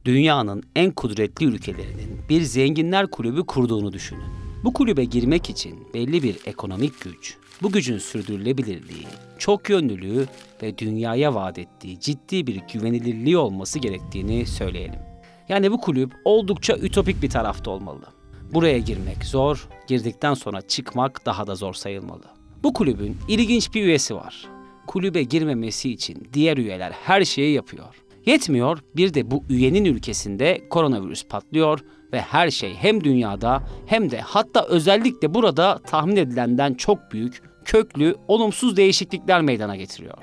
Dünyanın en kudretli ülkelerinin bir zenginler kulübü kurduğunu düşünün. Bu kulübe girmek için belli bir ekonomik güç, bu gücün sürdürülebilirliği, çok yönlülüğü ve dünyaya vaat ettiği ciddi bir güvenilirliği olması gerektiğini söyleyelim. Yani bu kulüp oldukça ütopik bir tarafta olmalı. Buraya girmek zor, girdikten sonra çıkmak daha da zor sayılmalı. Bu kulübün ilginç bir üyesi var. Kulübe girmemesi için diğer üyeler her şeyi yapıyor. Yetmiyor, bir de bu üyenin ülkesinde koronavirüs patlıyor ve her şey hem dünyada hem de hatta özellikle burada tahmin edilenden çok büyük, köklü, olumsuz değişiklikler meydana getiriyor.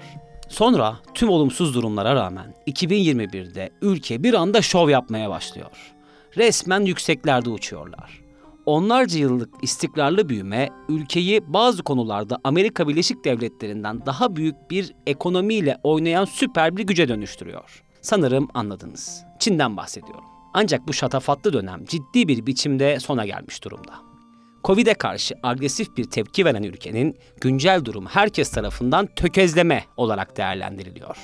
Sonra tüm olumsuz durumlara rağmen 2021'de ülke bir anda şov yapmaya başlıyor. Resmen yükseklerde uçuyorlar. Onlarca yıllık istikrarlı büyüme ülkeyi bazı konularda Amerika Birleşik Devletleri'nden daha büyük bir ekonomiyle oynayan süper bir güce dönüştürüyor. Sanırım anladınız. Çin'den bahsediyorum. Ancak bu şatafatlı dönem ciddi bir biçimde sona gelmiş durumda. Covid'e karşı agresif bir tepki veren ülkenin güncel durumu herkes tarafından tökezleme olarak değerlendiriliyor.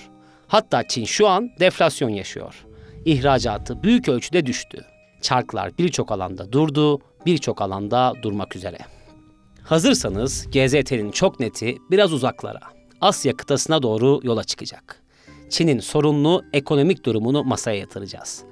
Hatta Çin şu an deflasyon yaşıyor. İhracatı büyük ölçüde düştü. Çarklar birçok alanda durdu, birçok alanda durmak üzere. Hazırsanız GZT'nin çok neti biraz uzaklara, Asya kıtasına doğru yola çıkacak. Çin'in sorunlu ekonomik durumunu masaya yatıracağız.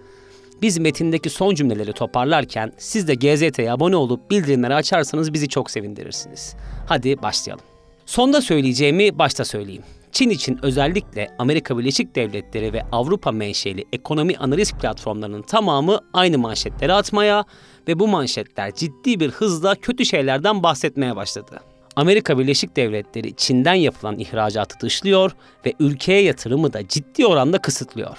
Biz metindeki son cümleleri toparlarken siz de GZT'ye abone olup bildirimleri açarsanız bizi çok sevindirirsiniz. Hadi başlayalım. Sonda söyleyeceğimi başta söyleyeyim. Çin için özellikle Amerika Birleşik Devletleri ve Avrupa menşeli ekonomi analiz platformlarının tamamı aynı manşetleri atmaya ve bu manşetler ciddi bir hızla kötü şeylerden bahsetmeye başladı. Amerika Birleşik Devletleri Çin'den yapılan ihracatı dışlıyor ve ülkeye yatırımı da ciddi oranda kısıtlıyor.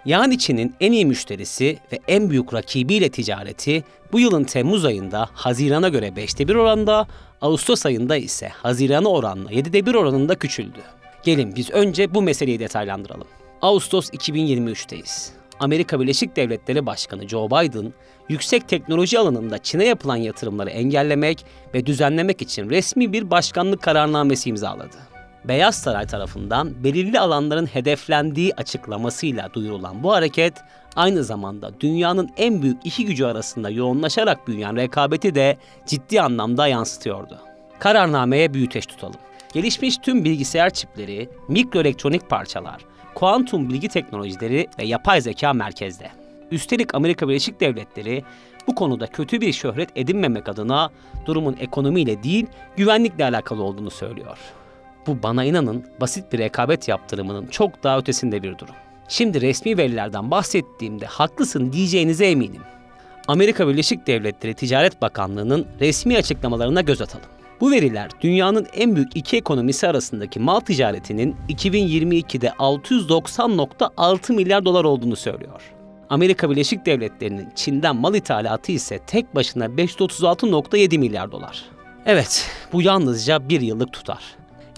Yani Çin'in en iyi müşterisi ve en büyük rakibiyle ticareti bu yılın Temmuz ayında Haziran'a göre 5'te 1 oranda, Ağustos ayında ise Haziran'a oranla 7'de 1 oranında küçüldü. Gelin biz önce bu meseleyi detaylandıralım. Ağustos 2023'teyiz. Amerika Birleşik Devletleri Başkanı Joe Biden, yüksek teknoloji alanında Çin'e yapılan yatırımları engellemek ve düzenlemek için resmi bir başkanlık kararnamesi imzaladı. Beyaz Saray tarafından belirli alanların hedeflendiği açıklamasıyla duyurulan bu hareket, aynı zamanda dünyanın en büyük iki gücü arasında yoğunlaşarak büyüyen rekabeti de ciddi anlamda yansıtıyordu. Kararnameye büyüteç tutalım. Gelişmiş tüm bilgisayar çipleri, mikroelektronik parçalar, kuantum bilgi teknolojileri ve yapay zeka merkezde. Üstelik Amerika Birleşik Devletleri bu konuda kötü bir şöhret edinmemek adına durumun ekonomiyle değil, güvenlikle alakalı olduğunu söylüyor. Bu bana inanın basit bir rekabet yaptırımının çok daha ötesinde bir durum. Şimdi resmi verilerden bahsettiğimde haklısın diyeceğinize eminim. Amerika Birleşik Devletleri Ticaret Bakanlığı'nın resmi açıklamalarına göz atalım. Bu veriler dünyanın en büyük iki ekonomisi arasındaki mal ticaretinin 2022'de 690,6 milyar dolar olduğunu söylüyor. Amerika Birleşik Devletleri'nin Çin'den mal ithalatı ise tek başına 536,7 milyar dolar. Evet, bu yalnızca bir yıllık tutar.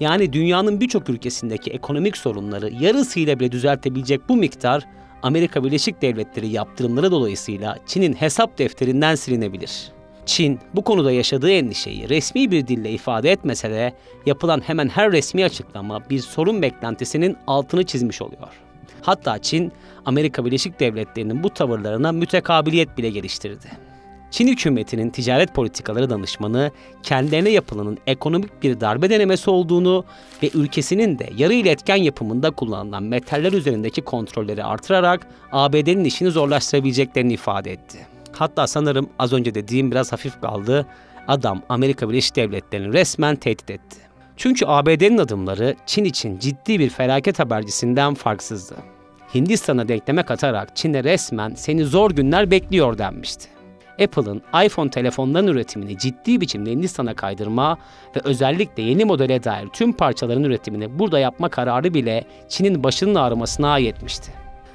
Yani dünyanın birçok ülkesindeki ekonomik sorunları yarısıyla bile düzeltebilecek bu miktar, Amerika Birleşik Devletleri yaptırımları dolayısıyla Çin'in hesap defterinden silinebilir. Çin bu konuda yaşadığı endişeyi resmi bir dille ifade etmese de yapılan hemen her resmi açıklama bir sorun beklentisinin altını çizmiş oluyor. Hatta Çin, Amerika Birleşik Devletleri'nin bu tavırlarına mütekabiliyet bile geliştirdi. Çin hükümetinin ticaret politikaları danışmanı kendilerine yapılanın ekonomik bir darbe denemesi olduğunu ve ülkesinin de yarı iletken yapımında kullanılan metaller üzerindeki kontrolleri artırarak ABD'nin işini zorlaştırabileceklerini ifade etti. Hatta sanırım az önce dediğim biraz hafif kaldı. Adam Amerika Birleşik Devletleri'ni resmen tehdit etti. Çünkü ABD'nin adımları Çin için ciddi bir felaket habercisinden farksızdı. Hindistan'a denkleme katarak Çin'e resmen seni zor günler bekliyor denmişti. Apple'ın iPhone telefonların üretimini ciddi biçimde Hindistan'a kaydırma ve özellikle yeni modele dair tüm parçaların üretimini burada yapma kararı bile Çin'in başının ağrımasına yetmişti.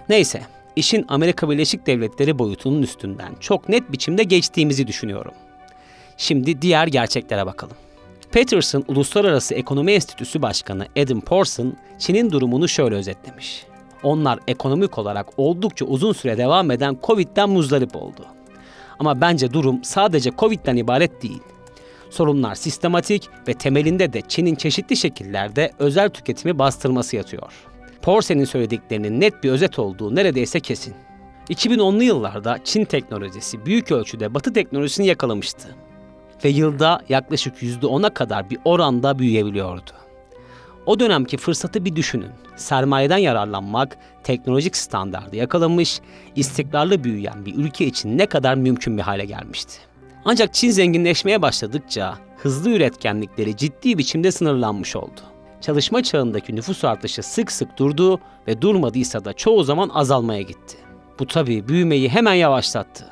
Neyse, işin Amerika Birleşik Devletleri boyutunun üstünden çok net biçimde geçtiğimizi düşünüyorum. Şimdi diğer gerçeklere bakalım. Peterson Uluslararası Ekonomi Enstitüsü Başkanı Adam Paulson, Çin'in durumunu şöyle özetlemiş. Onlar ekonomik olarak oldukça uzun süre devam eden Covid'den muzdarip oldu. Ama bence durum sadece Covid'den ibaret değil. Sorunlar sistematik ve temelinde de Çin'in çeşitli şekillerde özel tüketimi bastırması yatıyor. Paulson'un söylediklerinin net bir özet olduğu neredeyse kesin. 2010'lu yıllarda Çin teknolojisi büyük ölçüde Batı teknolojisini yakalamıştı ve yılda yaklaşık %10'a kadar bir oranda büyüyebiliyordu. O dönemki fırsatı bir düşünün. Sermayeden yararlanmak, teknolojik standardı yakalamış, istikrarlı büyüyen bir ülke için ne kadar mümkün bir hale gelmişti. Ancak Çin zenginleşmeye başladıkça hızlı üretkenlikleri ciddi biçimde sınırlanmış oldu. Çalışma çağındaki nüfus artışı sık sık durdu ve durmadıysa da çoğu zaman azalmaya gitti. Bu tabii büyümeyi hemen yavaşlattı.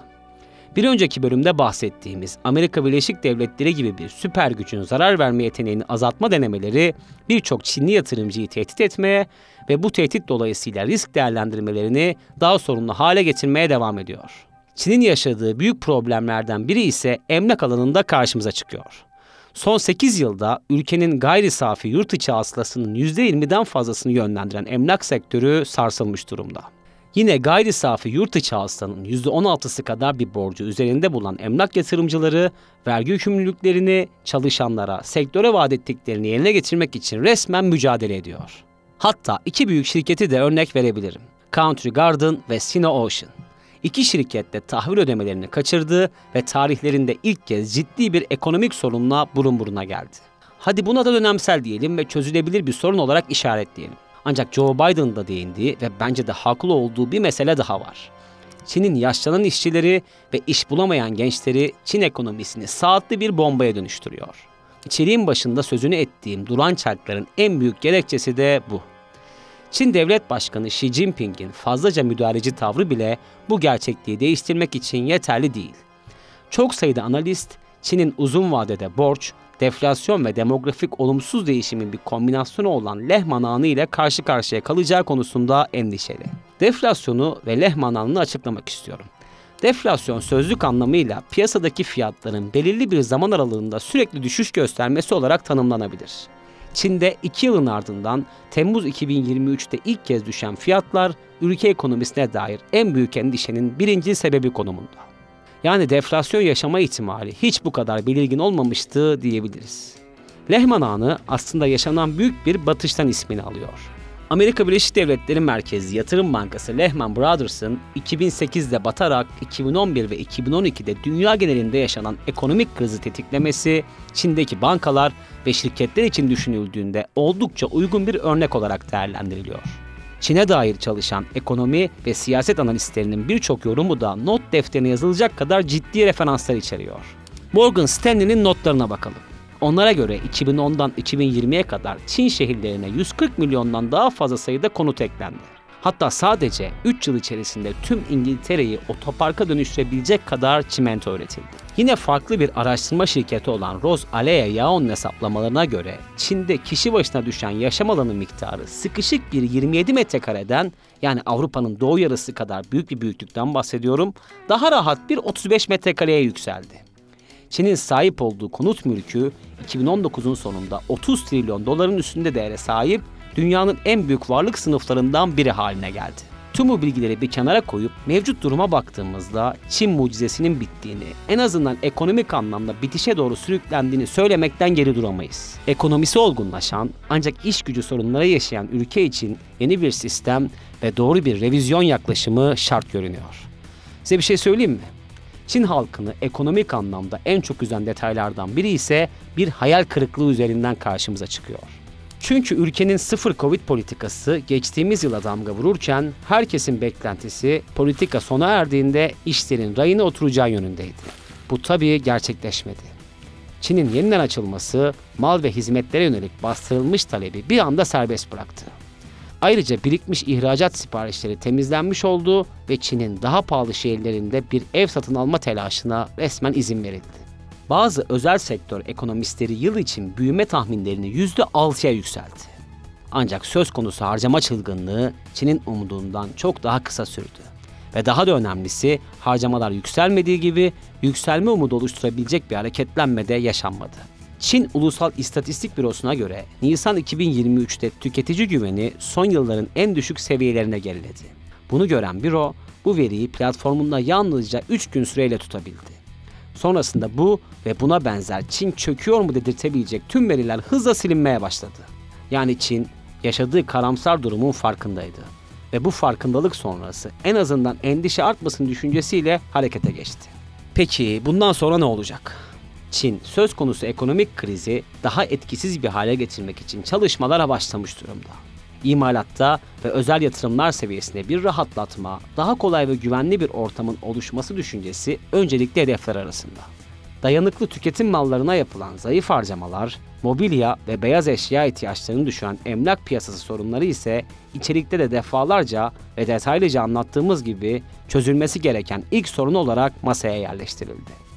Bir önceki bölümde bahsettiğimiz Amerika Birleşik Devletleri gibi bir süper gücün zarar verme yeteneğini azaltma denemeleri birçok Çinli yatırımcıyı tehdit etmeye ve bu tehdit dolayısıyla risk değerlendirmelerini daha sorunlu hale getirmeye devam ediyor. Çin'in yaşadığı büyük problemlerden biri ise emlak alanında karşımıza çıkıyor. Son 8 yılda ülkenin gayri safi yurt içi hasılasının %20'den fazlasını yönlendiren emlak sektörü sarsılmış durumda. Yine gayri safi yurt içi hasılanın %16'sı kadar bir borcu üzerinde bulunan emlak yatırımcıları vergi yükümlülüklerini çalışanlara, sektöre vaat ettiklerini yerine getirmek için resmen mücadele ediyor. Hatta iki büyük şirketi de örnek verebilirim. Country Garden ve Sino-Ocean. İki şirket de tahvil ödemelerini kaçırdı ve tarihlerinde ilk kez ciddi bir ekonomik sorunla burun buruna geldi. Hadi buna da dönemsel diyelim ve çözülebilir bir sorun olarak işaretleyelim. Ancak Joe Biden'ın da değindiği ve bence de haklı olduğu bir mesele daha var. Çin'in yaşlanan işçileri ve iş bulamayan gençleri Çin ekonomisini saatli bir bombaya dönüştürüyor. İçeriğin başında sözünü ettiğim duran çarkların en büyük gerekçesi de bu. Çin Devlet Başkanı Xi Jinping'in fazlaca müdahaleci tavrı bile bu gerçekliği değiştirmek için yeterli değil. Çok sayıda analist, Çin'in uzun vadede borç, deflasyon ve demografik olumsuz değişimin bir kombinasyonu olan Lehman Ağını ile karşı karşıya kalacağı konusunda endişeli. Deflasyonu ve Lehman Ağını açıklamak istiyorum. Deflasyon sözlük anlamıyla piyasadaki fiyatların belirli bir zaman aralığında sürekli düşüş göstermesi olarak tanımlanabilir. Çin'de 2 yılın ardından Temmuz 2023'te ilk kez düşen fiyatlar ülke ekonomisine dair en büyük endişenin birinci sebebi konumunda. Yani deflasyon yaşama ihtimali hiç bu kadar belirgin olmamıştı diyebiliriz. Lehman Ağını aslında yaşanan büyük bir batıştan ismini alıyor. Amerika Birleşik Devletleri merkezli yatırım bankası Lehman Brothers'ın 2008'de batarak 2011 ve 2012'de dünya genelinde yaşanan ekonomik krizi tetiklemesi, Çin'deki bankalar ve şirketler için düşünüldüğünde oldukça uygun bir örnek olarak değerlendiriliyor. Çin'e dair çalışan ekonomi ve siyaset analistlerinin birçok yorumu da not defterine yazılacak kadar ciddi referanslar içeriyor. Morgan Stanley'nin notlarına bakalım. Onlara göre 2010'dan 2020'ye kadar Çin şehirlerine 140 milyondan daha fazla sayıda konut eklendi. Hatta sadece 3 yıl içerisinde tüm İngiltere'yi otoparka dönüştürebilecek kadar çimento üretildi. Yine farklı bir araştırma şirketi olan Rose Alea Yao'nun hesaplamalarına göre Çin'de kişi başına düşen yaşam alanı miktarı sıkışık bir 27 metrekareden, yani Avrupa'nın doğu yarısı kadar büyük bir büyüklükten bahsediyorum, daha rahat bir 35 metrekareye yükseldi. Çin'in sahip olduğu konut mülkü 2019'un sonunda 30 trilyon doların üstünde değere sahip, dünyanın en büyük varlık sınıflarından biri haline geldi. Tüm bu bilgileri bir kenara koyup mevcut duruma baktığımızda Çin mucizesinin bittiğini, en azından ekonomik anlamda bitişe doğru sürüklendiğini söylemekten geri duramayız. Ekonomisi olgunlaşan ancak iş gücü sorunları yaşayan ülke için yeni bir sistem ve doğru bir revizyon yaklaşımı şart görünüyor. Size bir şey söyleyeyim mi? Çin halkını ekonomik anlamda en çok üzen detaylardan biri ise bir hayal kırıklığı üzerinden karşımıza çıkıyor. Çünkü ülkenin sıfır Covid politikası geçtiğimiz yıla damga vururken herkesin beklentisi politika sona erdiğinde işlerin rayına oturacağı yönündeydi. Bu tabii gerçekleşmedi. Çin'in yeniden açılması mal ve hizmetlere yönelik bastırılmış talebi bir anda serbest bıraktı. Ayrıca birikmiş ihracat siparişleri temizlenmiş oldu ve Çin'in daha pahalı şehirlerinde bir ev satın alma telaşına resmen izin verildi. Bazı özel sektör ekonomistleri yıl için büyüme tahminlerini %6'ya yükseltti. Ancak söz konusu harcama çılgınlığı Çin'in umduğundan çok daha kısa sürdü. Ve daha da önemlisi, harcamalar yükselmediği gibi yükselme umudu oluşturabilecek bir hareketlenme de yaşanmadı. Çin Ulusal İstatistik Bürosu'na göre Nisan 2023'te tüketici güveni son yılların en düşük seviyelerine geriledi. Bunu gören büro bu veriyi platformunda yalnızca 3 gün süreyle tutabildi. Sonrasında bu ve buna benzer Çin çöküyor mu dedirtebilecek tüm veriler hızla silinmeye başladı. Yani Çin yaşadığı karamsar durumun farkındaydı. ve bu farkındalık sonrası en azından endişe artmasın düşüncesiyle harekete geçti. Peki bundan sonra ne olacak? Çin söz konusu ekonomik krizi daha etkisiz bir hale getirmek için çalışmalara başlamış durumda. İmalatta ve özel yatırımlar seviyesinde bir rahatlatma, daha kolay ve güvenli bir ortamın oluşması düşüncesi öncelikli hedefler arasında. Dayanıklı tüketim mallarına yapılan zayıf harcamalar, mobilya ve beyaz eşya ihtiyaçlarını düşüren emlak piyasası sorunları ise içerikte de defalarca ve detaylıca anlattığımız gibi çözülmesi gereken ilk sorun olarak masaya yerleştirildi.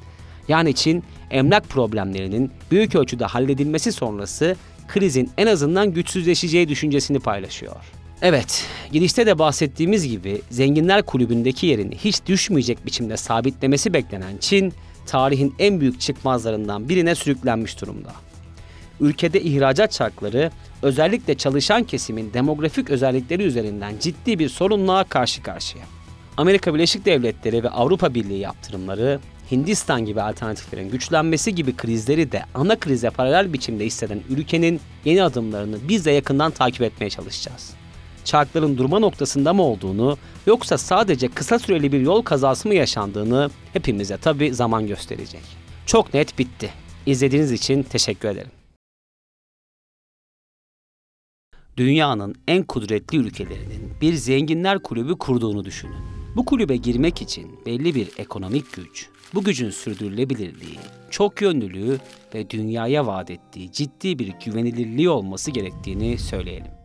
Yani Çin, emlak problemlerinin büyük ölçüde halledilmesi sonrası krizin en azından güçsüzleşeceği düşüncesini paylaşıyor. Evet, girişte de bahsettiğimiz gibi Zenginler Kulübü'ndeki yerini hiç düşmeyecek biçimde sabitlemesi beklenen Çin, tarihin en büyük çıkmazlarından birine sürüklenmiş durumda. Ülkede ihracat çarkları özellikle çalışan kesimin demografik özellikleri üzerinden ciddi bir sorunla karşı karşıya. Amerika Birleşik Devletleri ve Avrupa Birliği yaptırımları, Hindistan gibi alternatiflerin güçlenmesi gibi krizleri de ana krize paralel biçimde hisseden ülkenin yeni adımlarını biz de yakından takip etmeye çalışacağız. Çarkların durma noktasında mı olduğunu yoksa sadece kısa süreli bir yol kazası mı yaşandığını hepimize tabii zaman gösterecek. Çok net bitti. İzlediğiniz için teşekkür ederim. Dünyanın en kudretli ülkelerinin bir zenginler kulübü kurduğunu düşünün. Bu kulübe girmek için belli bir ekonomik güç, bu gücün sürdürülebilirliği, çok yönlülüğü ve dünyaya vaat ettiği ciddi bir güvenilirliği olması gerektiğini söyleyelim.